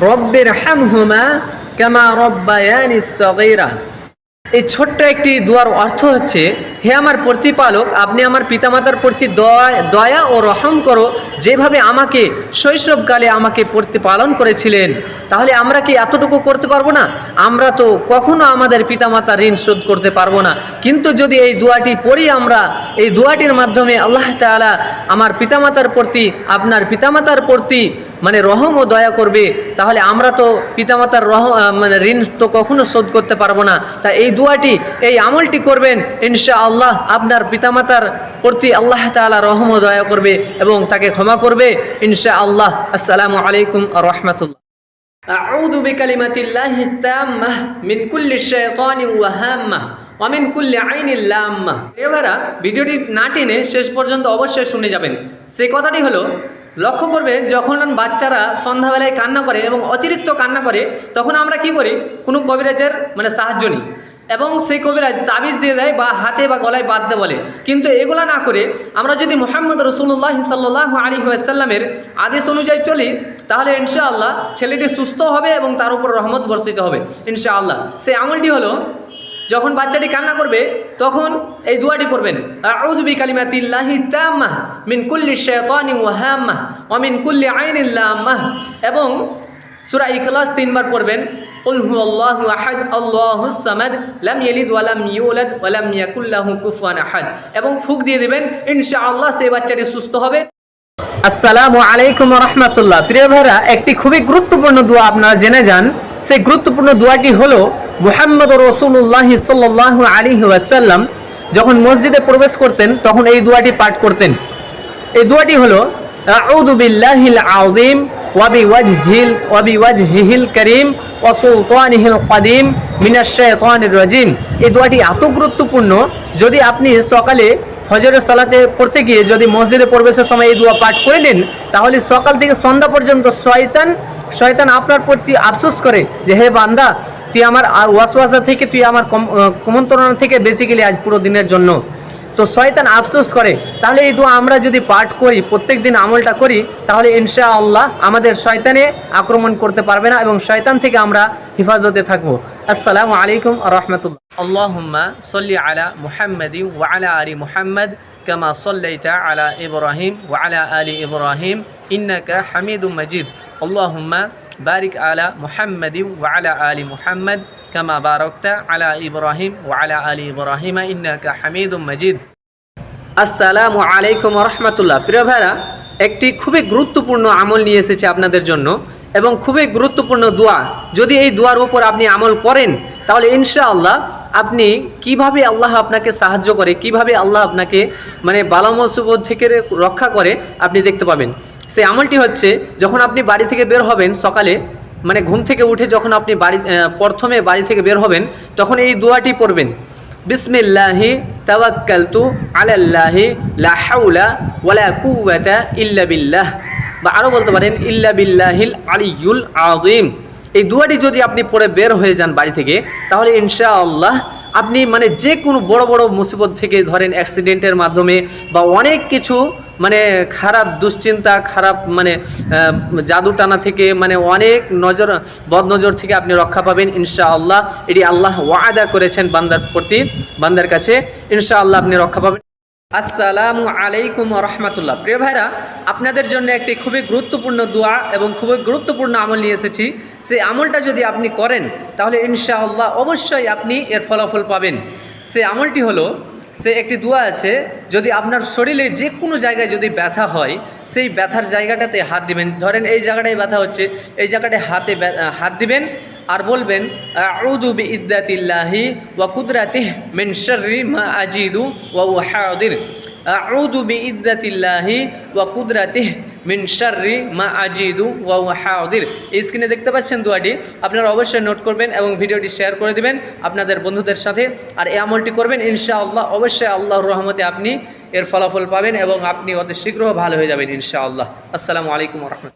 রব্বির হামহুমা কামা রব্বায়ানি সগীরা। এই ছোট্ট একটি দোয়ার অর্থ হচ্ছে, হে আমার প্রতিপালক, আপনি আমার পিতামাতার প্রতি দয়া ও রহম করো, যেভাবে আমাকে শৈশবকালে আমাকে প্রতিপালন করেছিলেন। তাহলে আমরা কি এতটুকু করতে পারবো না? আমরা তো কখনো আমাদের পিতামাতার ঋণ শোধ করতে পারবো না, কিন্তু যদি এই দোয়াটি পড়ি আমরা, এই দোয়াটির মাধ্যমে আল্লাহ তাআলা আমার পিতামাতার প্রতি, আপনার পিতামাতার প্রতি রহম ও দয়া করবে। তাহলে আমরা তো পিতামাতার ঋণ তো কখনো শোধ করতে পারবো না। তা এই দোয়াটি, এই আমলটি করবেন, ইনশাআল্লাহ আপনার পিতামাতার প্রতি আল্লাহ তাআলা রহম ও দয়া করবে এবং তাকে ক্ষমা করবে ইনশাআল্লাহ। আসসালামু আলাইকুম ওয়া রাহমাতুল্লাহ। আউযু বিকালিমাতিল্লাহি তাম্মাহ মিন কুল্লি শাইতানিন ওয়া হাম্মাহ ওয়া মিন কুল্লি আইনিন লাম্মাহ। এবারে ভিডিওটি না টেনে শেষ পর্যন্ত অবশ্যই শুনে যাবেন। সেই কথাটি হলো, লক্ষ্য করবে যখন বাচ্চারা সন্ধ্যাবেলায় কান্না করে এবং অতিরিক্ত কান্না করে, তখন আমরা কি করি? কোনো কবিরাজের সাহায্য নিই এবং সেই কবিরাজ তাবিজ দিয়ে দেয় বা হাতে বা গলায় বাঁধতে বলে। কিন্তু এগুলো না করে আমরা যদি মুহাম্মদ রাসূলুল্লাহ সাল্লাল্লাহু আলাইহি ওয়াসাল্লামের আদেশ অনুযায়ী চলি, তাহলে ইনশাআল্লাহ ছেলেটি সুস্থ হবে এবং তার উপর রহমত বর্ষিত হবে ইনশাআল্লাহ। সেই আমলটি হলো, যখন বাচ্চাটি কান্না করবে তখন এই দোয়াটি পড়বেন, আউযু বিকালিমাতিল্লাহি তাম্মাহ মিন কুল্লি শাইতানিন ওয়া হাম্মাহ ওয়া মিন কুল্লি আইনিন লাম্মাহ, এবং সূরা ইখলাস 3 বার পড়বেন, কুল হুয়াল্লাহু আহাদ আল্লাহুস সামাদ লাম ইয়ালিদ ওয়া লাম ইউলাদ ওয়া লাম ইয়াকুল লাহু কুফুয়ান আহাদ, এবং ফুঁক দিয়ে দিবেন। ইনশাআল্লাহ সেই বাচ্চাটি সুস্থ হবে। আসসালামু আলাইকুম ওয়া রাহমাতুল্লাহ। প্রিয় ভাইরা, একটি খুবই গুরুত্বপূর্ণ দোয়া আপনারা জেনে যান। সেই গুরুত্বপূর্ণ দোয়াটি হলো, মুহাম্মদুর রাসূলুল্লাহ সাল্লাল্লাহু আলাইহি ওয়াসাল্লাম যখন মসজিদে প্রবেশ করতেন তখন এই দোয়াটি পাঠ করতেন। এই দোয়াটি হলো, আউযু বিল্লাহিল আযীম ওয়া বিওয়াজহিহিল কারীম ওয়া সুলতানিহিল কাদীম মিনাশ শাইতানির রাজীম। এই দোয়াটি এত গুরুত্বপূর্ণ, যদি আপনি সকালে ফজরের সালাতে পড়তে গিয়ে যদি মসজিদে প্রবেশের সময় এই দোয়া পাঠ করে নেন, তাহলে সকাল থেকে সন্ধ্যা পর্যন্ত শয়তান আপনার প্রতি আফসোস করে যে, হে বান্দা, তুই আমার ওয়াসওয়াসা থেকে, তুই আমার কুমন্ত্রণা থেকে বেঁচে গেলি আজ পুরো দিনের জন্য। তো শয়তান আফসোস করে। তাহলে এই দোয়া আমরা যদি পাঠ করি, প্রত্যেক দিন আমলটা করি, তাহলে ইনশাআল্লাহ আমাদের শয়তানে আক্রমণ করতে পারবে না এবং শয়তান থেকে আমরা হেফাজতে থাকবো। আসসালামু আলাইকুম ওয়া রাহমাতুল্লাহ। আল্লাহুম্মা সাল্লি আলা মুহাম্মাদিন ওয়া আলা আলি মুহাম্মাদ কামা সাল্লাইতা আলা ইব্রাহিম ওয়া আলা আলি ইব্রাহিম ইন্নাকা হামিদুম মাজিদ। আল্লাহুম্মা বারিক আলা মুহাম্মাদিন ওয়া আলা আলি মুহাম্মাদ কামা বারাকতা আলা ইব্রাহিম ওয়া আলা আলি ইব্রাহিম ইন্নাকা হামিদুম মাজিদ। আসসালামু আলাইকুম ওয়া রাহমাতুল্লাহ। প্রিয় ভাইরা, একটি খুবই গুরুত্বপূর্ণ আমল নিয়ে এসেছে আপনাদের জন্য এবং খুবই গুরুত্বপূর্ণ দোয়া। যদি এই দোয়ার উপর আপনি আমল করেন, তাহলে ইনশাআল্লাহ আপনি কিভাবে আল্লাহ আপনাকে সাহায্য করে, কিভাবে আল্লাহ আপনাকে বালা মুসিবত থেকে রক্ষা করে আপনি দেখতে পাবেন। সেই আমলটি হচ্ছে, যখন আপনি বাড়ি থেকে বের হবেন সকালে, ঘুম থেকে উঠে যখন আপনি প্রথমে বাড়ি থেকে বের হবেন, তখন এই দোয়াটি পড়বেন, বিসমিল্লাহি তাওয়াক্কালতু আলাল্লাহি লা হাওলা ওয়ালা কুওয়াতা ইল্লা বিল্লাহ, বা আরও বলতে পারেন ইল্লা বিল্লাহিল আলিয়্যুল আযীম। এই দোয়াটি যদি আপনি পড়ে বের হয়ে যান বাড়ি থেকে, তাহলে ইনশাআল্লাহ আপনি যে কোনো বড় বড় মুসিবত থেকে, ধরেন অ্যাক্সিডেন্টের মাধ্যমে বা অনেক কিছু খারাপ দুশ্চিন্তা, খারাপ জাদু টানা থেকে, অনেক বদনজর থেকে আপনি রক্ষা পাবেন ইনশাআল্লাহ। এটি আল্লাহ ওয়াদা করেছেন বান্দার কাছে, ইনশাআল্লাহ আপনি রক্ষা পাবেন। আসসালামু আলাইকুম ওয়া রাহমাতুল্লাহ। প্রিয় ভাইরা, আপনাদের জন্য একটি খুবই গুরুত্বপূর্ণ দোয়া এবং খুবই গুরুত্বপূর্ণ আমল নিয়ে এসেছি। সেই আমলটা যদি আপনি করেন, তাহলে ইনশাআল্লাহ অবশ্যই আপনি এর ফলাফল পাবেন। সেই আমলটি হলো, সে একটি দোয়া আছে, যদি আপনার শরীরে যে কোনো জায়গায় যদি ব্যথা হয়, সেই ব্যথার জায়গাটাতে হাত দিবেন। ধরেন এই জায়গাটায় ব্যথা হচ্ছে, এই জায়গাটায় হাত দিবেন আর বলবেন, আউযু বিইজ্জাতিল্লাহি ওয়া কুদরাতিহি মিন শাররি মা আজিদু ওয়া উহাদির। আউযু বিইজ্জাতিল্লাহি ওয়া কুদরাতিহি মিন শাররি মা আজিদু ওয়া উহাদির। এই স্ক্রিনে দেখতে পাচ্ছেন দোয়াটি, আপনারা অবশ্যই নোট করবেন এবং ভিডিওটি শেয়ার করে দিবেন আপনাদের বন্ধুদের সাথে। আর এই আমলটি করবেন, ইনশাআল্লাহ অবশ্যই আল্লাহর রহমতে আপনি এর ফলাফল পাবেন এবং আপনি অতি শীঘ্র ভালো হয়ে যাবেন ইনশাআল্লাহ। আসসালামু আলাইকুম ওয়া রাহমাতুল্লাহ।